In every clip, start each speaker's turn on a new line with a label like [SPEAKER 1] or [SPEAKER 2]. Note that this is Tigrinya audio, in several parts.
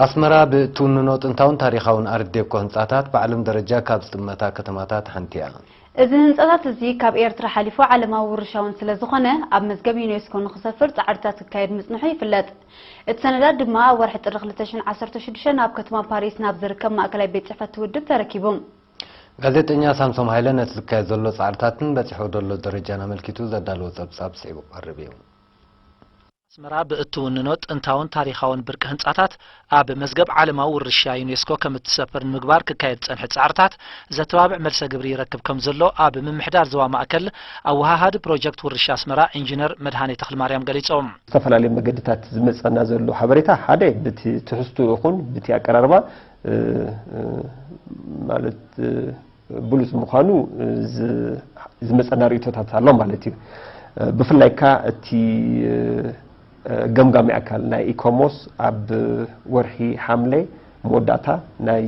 [SPEAKER 1] أسمرا بتوننو تنتاون تاريخاون أرديكو هنصاتات بعلم درجة كاب استمتا كتماتات حنتيا
[SPEAKER 2] إذن هنصاتات زي كاب إيرترا حليفو علما ورشاون سلازخونه أب مزقب يونيسكو نخسفر تعرتات كايد مصنحي فلات السندات دما ورحت الرغلتشن 16 ناب كتما باريس ناب زركب ماكلاي بيت صحفت تودب تركيبهم
[SPEAKER 1] ጋዜጠኛ ሳምሶም ኃይለ ነትልካይ ዘሎ ጻዕርታትን በጽሖ ደሎ ደረጃና መልኪቱ ዘዳልዎ ጸብጻብ ጽይቡ ቀርበው
[SPEAKER 3] አስመራ በእቱውንኖ ጥንታውን ታሪኻውን ብርቅ ህንጻታት አብ መዝገብ ዓለማዊ ውርሻ ዩኔስኮ ከምትሰፈር ምግባር ክካየድ ጸንሕ ጻዕርታት ዘተባብዕ መልሰ ግብሪ ይረክብ ከም ዘሎ አብ ምምሕዳር ዘዋ ማእከል አወሃሃድ ፕሮጀክት ውርሻ አስመራ ኢንጂነር መድሃኔ ተክለ ማርያም ገሊጾም
[SPEAKER 4] ዝተፈላለዩ መገድታት ዝመጸና ዘሎ ሓበሬታ ሓደ በቲ ትሕዝቱ ይኹን በቲ አቀራርባ ማለት ብሉጽ ምዃኑ ዝመጸና ርእቶታት ኣሎ ማለት እዩ ብፍላይካ እቲ ገምጋሚ አካል ናይ ኢኮሞስ አብ ወርሒ ሐምሌ ሞዳታ ናይ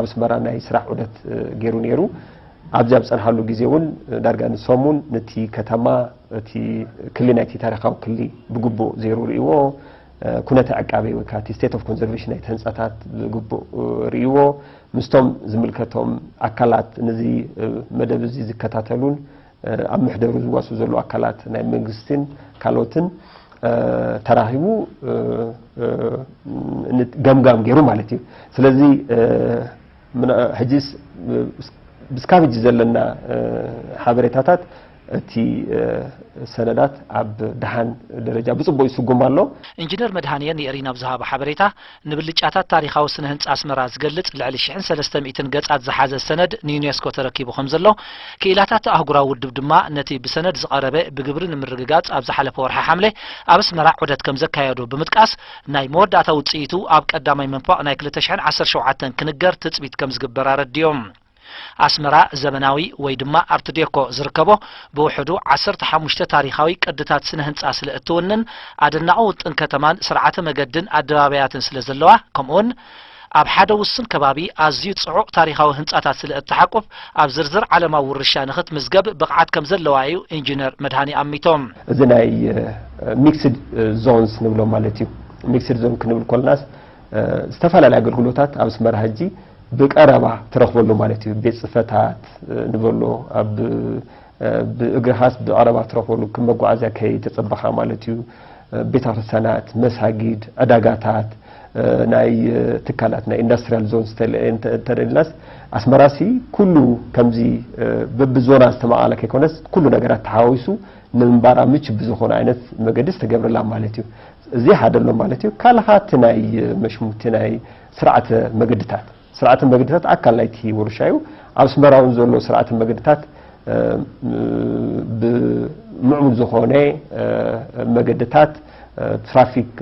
[SPEAKER 4] አብስመራ ናይ ስራሕ ዑደት ገይሩ ነይሩ ኣብዛ ብጸንሐሉ ግዜውን ዳርጋን ሶሙን ነቲ ከተማ እቲ ክሊ ናይቲ ታሪኻዊ ክሊ ብግቡእ ዘይሩ ርእይዎ ኩነታ ዕቃቤ ወይ ካቲ ስቴት ኦፍ ኮንዘርቬሽን ናይ ህንጻታት ብግቡእ ርእይዎ ምስቶም ዝምልከቶም አካላት ነዚ መደብ እዚ ዝከታተሉን ኣብ ምሕደሩ ዝዋሱ ዘሎ አካላት ናይ መንግስትን ካልኦትን ተራሂቡ ገምጋም ገይሩ ማለት እዩ ስለዚ ሕጂስ ብስካብጂ ዘለና ሓበሬታታት እቲ ሰነዳት አብ ደሃን ደረጃ ብጽቡቅ ይስጉም ኣሎ
[SPEAKER 3] ኢንጂነር መድሃኔን የሪና ብዝሃበ ሓበሬታ ንብልጫታት ታሪኻዊ ስነ ህንጻ አስመራ ዝገልጽ ልዕሊ 1300 ገጻት ዝሓዘ ሰነድ ንዩኔስኮ ተረኪቡ ከም ዘሎ ክኢላታት አህጉራዊ ውድብ ድማ ነቲ ብሰነድ ዝቐረበ ብግብሪ ንምርግጋጽ ኣብ ዝሓለፈ ወርሒ ሐምሌ ኣብ አስመራ ዑደት ከም ዘካየዱ ብምጥቃስ ናይ መወዳእታ ውጽኢቱ ኣብ ቀዳማይ መንፋቅ ናይ 2017 ክንገር ትጽቢት ከም ዝግበር አረድዮም አስመራ ዘመናዊ ወይ ድማ አርት ዴኮ ዝርከቦ በውሕዱ 15 ታሪኻዊ ቅድታት ስነ ህንጻ ስለእትውንን አደናቁ ውጥን ከተማን ስርዓተ መገድን አደባባያትን ስለዘለዋ ከምኡን ኣብ ሓደ ውስን ከባቢ ኣዝዩ ጽዑቕ ታሪኻዊ ህንጻታት ስለእትሓቁፍ ኣብ ዝርዝር ዓለማዊ ውርሻ ንኽት ምዝገብ ብቕዓት ከም ዘለዋ እዩ ኢንጂነር መድሃኒ ኣሚቶም
[SPEAKER 4] እዚ ናይ ሚክስድ ዞንስ ንብሎ ማለት እዩ ሚክስድ ዞን ክንብል ኮልናስ ዝተፈላለዩ አገልግሎታት ኣብ አስመራ ሕጂ بقربة ترخبله مالتي بيت صفتات نبله أب بإجر خاص بقربة ترخبله كم بقعزة كي تطبخها مالتي بيت عرسانات مساجد أداقاتات ناي تكالات ناي industrial zones تريلناس أسمراسي كله كمزي ببزونا استماع على كيكونس كله نجارات تحاويسو نمبارا مش بزخون عينت مقدس تجبر الله مالتي زي هذا اللي مالتي كالهات ناي مشموت ناي سرعة مقدتات سرعة المجدات أكل ليتي ورشايو أسمراون زولو سرعة المجدات بمعمل زخونة مجدات ترافيك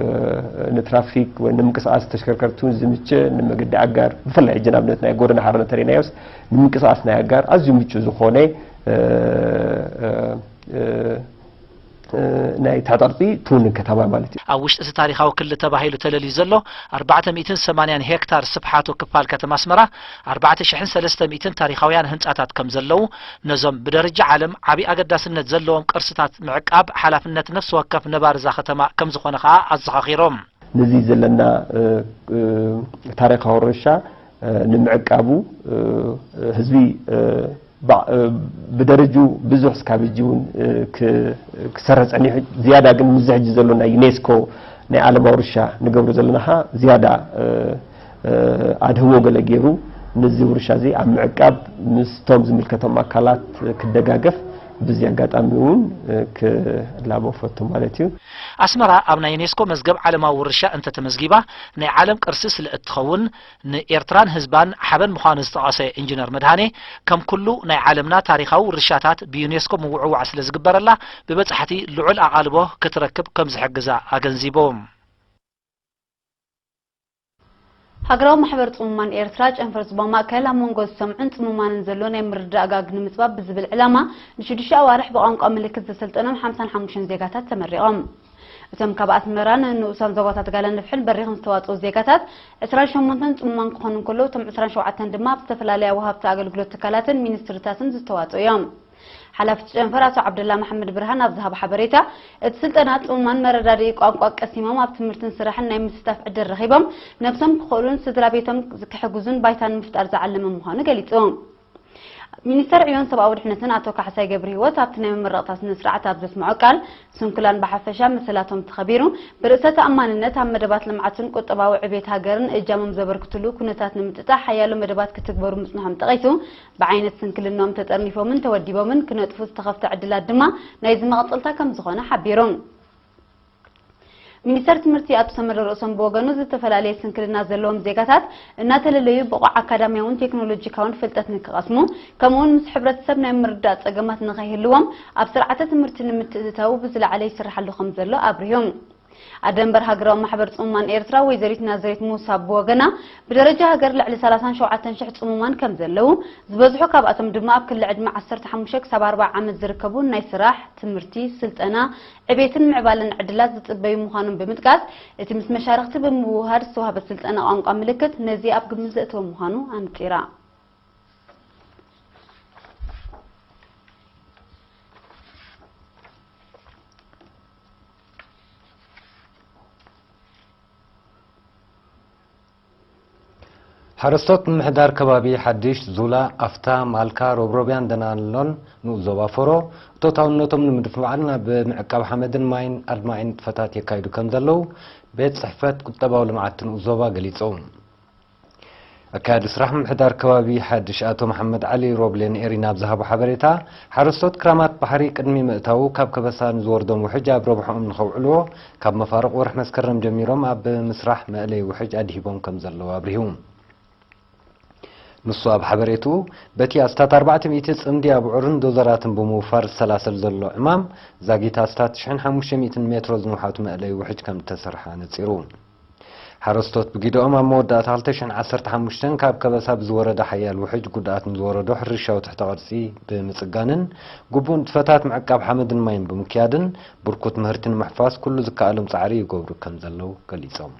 [SPEAKER 4] نترافيك ونمكس أس تشكركرتون زمتش نمجد أجار بفلع جنابنا يقولنا حرنا ترينايوس نمكس أسنا أجار أزيمتش زخونة ناي تعطرتي تون كتابة مالتي
[SPEAKER 3] أوش تاريخه كل تباهيل تللي زلو 480 هكتار سبحاتو كفال كتم أسمرة 4300 تاريخويان هنتاتات كم زلو نظم بدرجة عالم عبي أقداس النت زلوهم كرستات معقاب حلاف النت نفس وكف نبار زاختما كم زخونخا أزخاخيرهم
[SPEAKER 4] نزي زلنا تاريخه الرشا نمعقابو هزبي بدرجو بزح سكابجون كسرت عني زيادة جن مزعج زلنا يونسكو نعلم ورشة نقول زلناها زيادة عدهو قال جيرو نزي ورشة زي عم عقاب مستومز ملكتهم مكالات كدقاقف بزيادة أميون كلابو فتو مالتيو
[SPEAKER 3] أسمرا أبنا يونسكو مزقب علما ورشة أنت تمزقبه نعلم كرسس لأتخون نإيرتران هزبان حبن مخانز تقاسي إنجينر مدهاني كم كله نعلمنا تاريخه ورشاتات بيونسكو موعو عسل زقبر الله ببتحتي لعل أقالبه كتركب كم زحقزا أغنزيبهم
[SPEAKER 2] هاجراو محبر صممان إيرتراج أنفرز بماكل همونجوز سمعن صممان نزلون يمرد أجاج نمسبب بزبل علامة نشدش أوارح بقانق أملك السلطنة 55 زيجاتات تمرقهم تم كبأس مران إنه سام زوجات قالن نفحل بريهم استوات زيجاتات إسرائيل شمونتن صممان قانون كله تم إسرائيل شو عتن دماء بستفل عليه وهاب تعقل قلوت كالاتن مينسترتاسن استوات يوم حلفت ጨንፈር አቶ አብደላ መሐመድ ብርሃን አብዛሃብ ሐበሬታ እትስልጠናት ኡማን መረዳዲ ቋንቋ ቀሲሞም ኣብ ትምህርትን ስራሕን ናይ ምስተፍ ዕድር ረኺቦም ነፍሶም ክኸሉን ስድራ ቤቶም ዝክሕጉዙን ባይታን ምፍጣር ዝዓለመ ምዃኑ ገሊጾም ሚኒስተር ዕዮን ሰብአዊ ድሕነትን አቶ ካሕሳይ ገብረ ህይወት ኣብቲ ናይ ምምረቕታ ስነ ስርዓት ኣብ ዘስምዖ ቃል ስንኩላን ብሓፈሻ መሰላቶም ተኸቢሩ ብርእሰ ተኣማንነት ኣብ መደባት ልምዓትን ቁጠባዊ ዕቤት ሃገርን እጃሞም ዘበርክትሉ ኩነታት ንምጥጣሕ ሓያሎ መደባት ክትግበሩ ምጽናሖም ጠቒሱ ብዓይነት ስንክልናኦም ተጠርኒፎምን ተወዲቦምን ክነጥፉ ዝተኸፍተ ዕድላት ድማ ናይ ዝመቐፅልታ ከም ዝኾነ ሓቢሮም ሚኒስተር ትምህርቲ አቶ ሰመረ ርእሶም በወገኑ ዝተፈላለየ ስንክልና ዘለዎም ዜጋታት እናተለለዩ ብቑዕ አካዳሚያውን ቴክኖሎጂካውን ፍልጠት ንክቐስሙ ከምኡውን ምስ ሕብረተሰብ ናይ ምርዳእ ፀገማት ንኸይህልዎም ኣብ ስርዓተ ትምህርቲ ንምትእትታው ብዝለዓለ ይስራሓሉ ከም ዘሎ ኣብርሆም አደንበር ሃገራዊ ማሕበር ጽሙማን ኤርትራ ወይዘሪት ናዝሬት ሙሳ በወገና ብደረጃ ሃገር ልዕሊ 37,000 ጽሙማን ከም ዘለው ዝበዝሑ ካብኣቶም ድማ ኣብ ክልል ዕድመ 15 ክሳብ 40 ዓመት ዝርከቡ ናይ ስራሕ ትምህርቲ ስልጠና ዕቤትን ምዕባልን ዕድላት ዝጽበዩ ምዃኖም ብምጥቃስ እቲ ምስ መሻርክቲ ብምውሃድ ዝተዋህበ ስልጠና ቋንቋ ምልክት ነዚ ኣብ ግምት ዘእተወ ምዃኑ ኣንቂራ
[SPEAKER 1] حرستوت محدار كبابي حديش زولا أفتا مالكا روبروبيان دنالون نوزوبا فورو توتاونوتهم نمدفعنا بمعكاب حمدن ماين أرماين فتات يكايدو كمزلو بيت صحفات كتبا ولمعات نوزوبا قليتهم أكاد إسراح محدار كبابي حديش آتو محمد علي روبلين إيرينا بزهاب حبريتا حرستوت كرامات بحري قدمي مئتاو كاب كبسان زوردهم وحجاب ربحهم نخوعلو كاب مفارق ورح مسكرم جميرهم أب مسرح مألي وحج أدهبهم كمزلو أبريهم نصاب حبريتو بتي استات 400 صمدي ابعرن دوزراتن بموفر سلاسل زلو امام زاغيتا استات 1500 متر زنوحات مالي وحج كم تسرحا نصيرو حرستوت بقيدو امام مودات 2015 كاب كبساب زورده حيال وحج قدات مزورده حرشاو تحت قرصي بمصقانن قبون تفتات معقاب حمدن ماين بمكيادن بركوت مهرتن محفاظ كله زكالم صعري يقبرو كم زلو قليصوم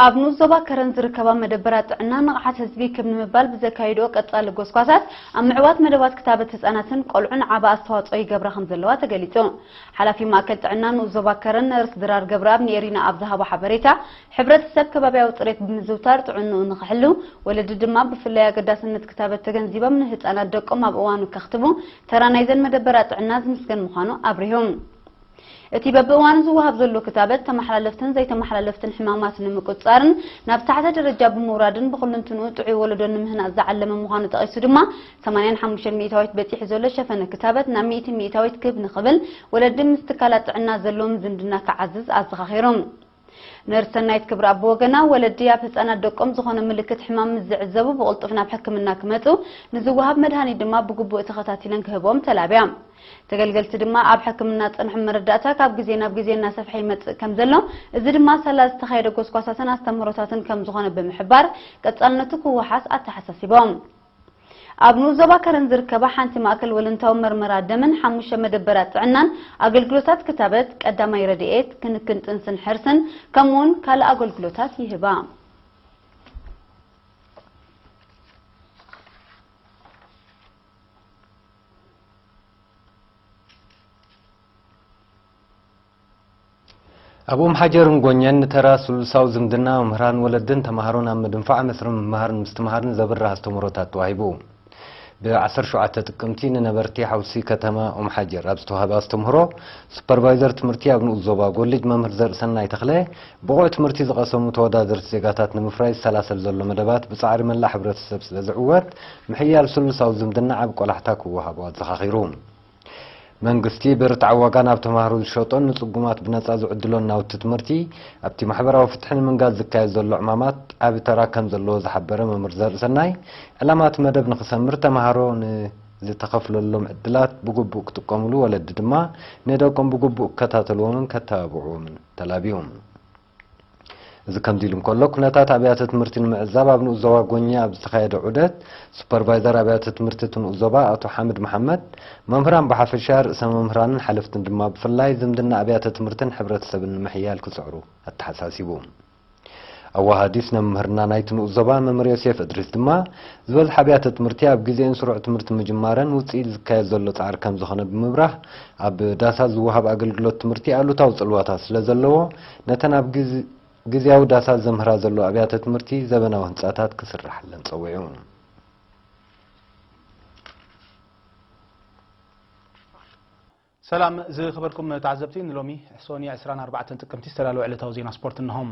[SPEAKER 1] ኣብ ኑዞባ ከረን ዝርከባ መደበራት ጥዕና ንቕሓት ህዝቢ ከም ንምባል ብዘካይዶ ቀጻሊ ጎስጓሳት ኣብ ምዕዋት መደባት ክታበት ህፃናትን ቆልዑን ዓባ ኣስተዋፅኦ ይገብራ ከም ዘለዋ ተገሊጹ ሓላፊ ማእከል ጥዕና ኑዞባ ከረን ነርስ ድራር ገብረኣብ ንኤሪና ኣብ ዝሃቦ ሓበሬታ ሕብረተሰብ ከባቢያዊ ፅሬት ብምዝውታር ጥዕንኡ ንኽሕሉ ወለዲ ድማ ብፍላይ ኣገዳስነት ክታበት ተገንዚቦም ንህፃናት ደቆም ኣብ እዋኑ ከኽትቡ ተራ ናይዘን መደበራት ጥዕና ዝምስገን ምዃኑ ኣብሪሆም እቲ በብእዋኑ ዝወሃብ ዘሎ ክታበት ተመሓላለፍትን ዘይተመሓላለፍትን ሕማማት ንምቁፃርን ናብ ታሕተ ደረጃ ብምውራድን ብኹልንትኑ ጥዑይ ወለዶ ንምህናፅ ዝዓለመ ምዃኑ ጠቒሱ ድማ 85 ሚእታዊት በፂሕ ዘሎ ሸፈነ ክታበት ናብ 100 ሚእታዊት ክብ ንኽብል ወለዲ ምስ ትካላት ጥዕና ዘለዎም ዝምድና ክዓዝዝ ኣዘኻኺሮም ነርሰናይት ክብራ በወገና ወለዲ ኣብ ህፃናት ደቆም ዝኾነ ምልክት ሕማም ዝዕዘቡ ብቕልጡፍ ናብ ሕክምና ክመፁ ንዝወሃብ መድሃኒት ድማ ብግቡእ ተኸታቲለን ክህቦም ተላብያ ተገልገልቲ ድማ ኣብ ሕክምና ጽንሕ መረዳእታ ካብ ግዜ ናብ ግዜ እናሰፍሐ ይመጽእ ከም ዘሎ እዚ ድማ ሰላስ ተኻይደ ጎስጓሳትን ኣስተምህሮታትን ከም ዝኾነ ብምሕባር ቀጻልነቱ ክወሓስ ኣተሓሳሲቦም ኣብ ኑዞባ ከረን ዝርከባ ሓንቲ ማእከል ወለንታዊ መርመራ ደምን 5 መደበራት ጥዕናን ኣገልግሎታት ክታበት ቀዳማይ ረድኤት ክንክን ጥንስን ሕርስን ከምኡውን ካልእ ኣገልግሎታት ይህባ أبو محجر نقولين ترى سلساو زمدنا ومهران ولدن تمهرون أم دنفع مسرم مهرن مستمهرن زبر راستمرتات واهبو بعصر شعات تكمتين نبرتي حوسي كتما أم حجر أبستوها باستمهرو سوبرفايزر تمرتي أبن أوزوبا قولج ممهر زر سنة يتخلي بقوة تمرتي زقاسو متودا درس زيقاتات نمفراي سلاسل زلو مدبات بسعر من لا حبرت السبس لزعوات محيال سلساو زمدنا عبق ولحتاكو وهابوات زخاخيرون መንግስቲ ብርትዓዋጋን ኣብ ተማሃሩ ዝሸጦን ንጽጉማት ብነጻ ዝዕድሎን ናውቲ ትምህርቲ ኣብቲ ማሕበራዊ ፍትሕን መንጋዝ ዝካየድ ዘሎ ዕማማት ኣብ ተራ ከም ዘለዎ ዝሓበረ መምህር ዘርእሰናይ ዕላማት መደብ ንኽሰምር ተማሃሮ ንዝተኸፍለሎም ዕድላት ብግቡእ ክጥቀምሉ ወለዲ ድማ ንደቆም ብግቡእ ክከታተልዎምን ከተባብዕዎምን ተላቢዮም إذا كم ديلهم كله كنتات أبيات تمرتين معزب ابن الزوا غنيا بتخيد عدد سوبرفايزر أبيات تمرتين الزوا أتو حامد محمد ممهران بحفل شهر اسم ممهران حلفت دما بفلاي زمدنا أبيات تمرتين حبرة سبن محيال كسعرو التحساسي بوم
[SPEAKER 5] أوهاديس نمهرنا نايتنو زبان ممر يوسف إدريس دما زوز حبيات تمرتي أب جزين سرعة تمرت مجمارن وتسيل كاي زلو تعر كم زخنة بمبرح أب داسا زوهاب أقلقلو تمرتي ألو تاوز الواتاس لزلو نتن أب جزياو داسا زمهرا زلو أبيات تمرتي زبنا وهنساتات كسر رحلن صويعون
[SPEAKER 6] سلام زي خبركم تعزبتين لومي حسوني 24 تقمتي استلالو علتاو زينا سبورت انهم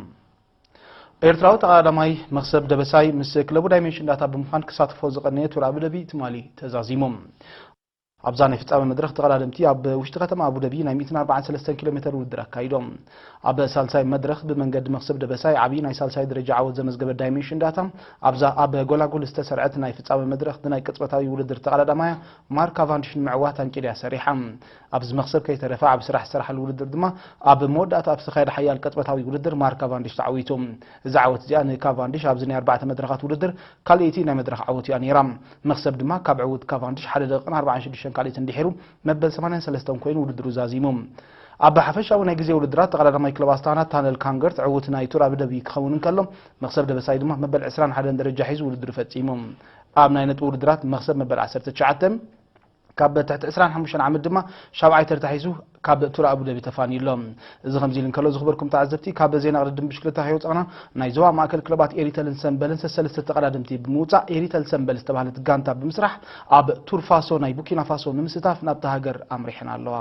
[SPEAKER 6] ኤርትራው ተቃዳማይ መክሰብ ደበሳይ ምስ ክለቡ ዳይሜንሽን ዳታ በመፋን ክሳተፈው ዝቀነየ ቱራብ ደቢ ትማሊ ተዛዚሞም አብዛኔ ፍጻሜ መድረክ ተቀዳደምቲ አብ ውሽጥ ከተማ አቡ ዳቢ ናይ 143 ኪሎ ሜትር ውድድር አካይዶም አብ ሳልሳይ መድረክ በመንገድ መክሰብ ደበሳይ አቢ ናይ ሳልሳይ ደረጃ ዓወት ዘመዝገበ ዳይሜንሽን ዳታ አብዛ አብ ጎላጎል ዝተሰርዐት ናይ ፍጻሜ መድረክ ናይ ቅጽበታዊ ውድድር ተቀዳዳማይ ማርክ ካቫንዲሽ ንመዕዋት አንቂዳ ሰሪሐም አብዝ መክሰብ ከይተረፋ አብ ስራሕ ስራሕ ውድድር ድማ አብ ሞዳት አብ ተኻይደ ሓያል ቅጽበታዊ ውድድር ማርክ ካቫንዲሽ ተዓዊቶም እዚ ዓወት እዚኣ ንካቫንዲሽ አብዝ ናይ 4 መድረኻት ውድድር ካልእቲ ናይ መድረኽ ዓወት እያ ነይራ መክሰብ ድማ ካብ ዕውት ካቫንዲሽ 1 ደቂቃ 46 ካልእት እንዲሄሩ መበል 83 ኮይኑ ውድድሩ ዛዚሞም አብ ሓፈሻው ናይ ግዜ ውድድራት ተቀዳዳማይ ክለብ ኣስታና ታነል ካንገርት ዕውት ናይ ቱራብ ደቢ ክኸውን ከሎም መክሰብ ደበሳይ ድማ መበል 21 ደረጃ ሒዙ ውድድሩ ፈጺሞም አብ ናይ ነጥብ ውድድራት መክሰብ መበል 19 ካብ ትሕቲ 25 ዓመት ድማ ሻብዓይ ተርታሒዙ ካብ ቱራብ ደቢ ተፋኒሎም እዚ ከምዚ ኢልን ከሎ ዝኽበርኩም ተዓዘብቲ ካብ ዜና ቅድም ብሽክለታ ህይወፅና ናይ ዞባ ማእከል ክለባት ኤሪተልን ሰንበልን ሰለስተ ተቀዳደምቲ ብምውፃእ ኤሪተል ሰንበል ዝተባሃለት ጋንታ ብምስራሕ አብ ቱር ፋሶ ናይ ቡርኪና ፋሶ ንምስታፍ ናብታ ሃገር ኣምሪሕና ኣለዋ